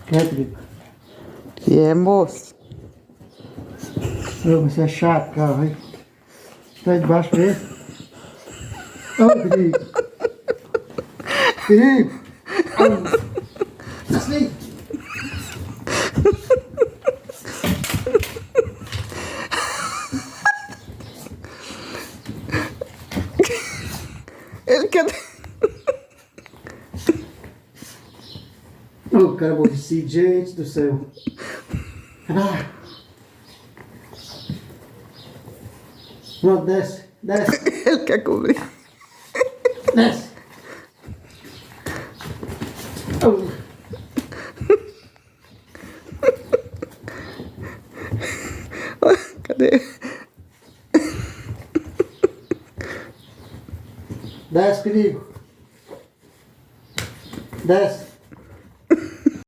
Quer, perigo? E é, moço? Ô, você é chato, cara. Vai. Tá debaixo dele. Ô, perigo. Perigo. Assim. Ele quer... Ô, cara, aborrecido, gente do céu. Ah. Pronto, desce, desce, Ele quer comer. desce. Oh. Cadê? Desce, perigo. Desce.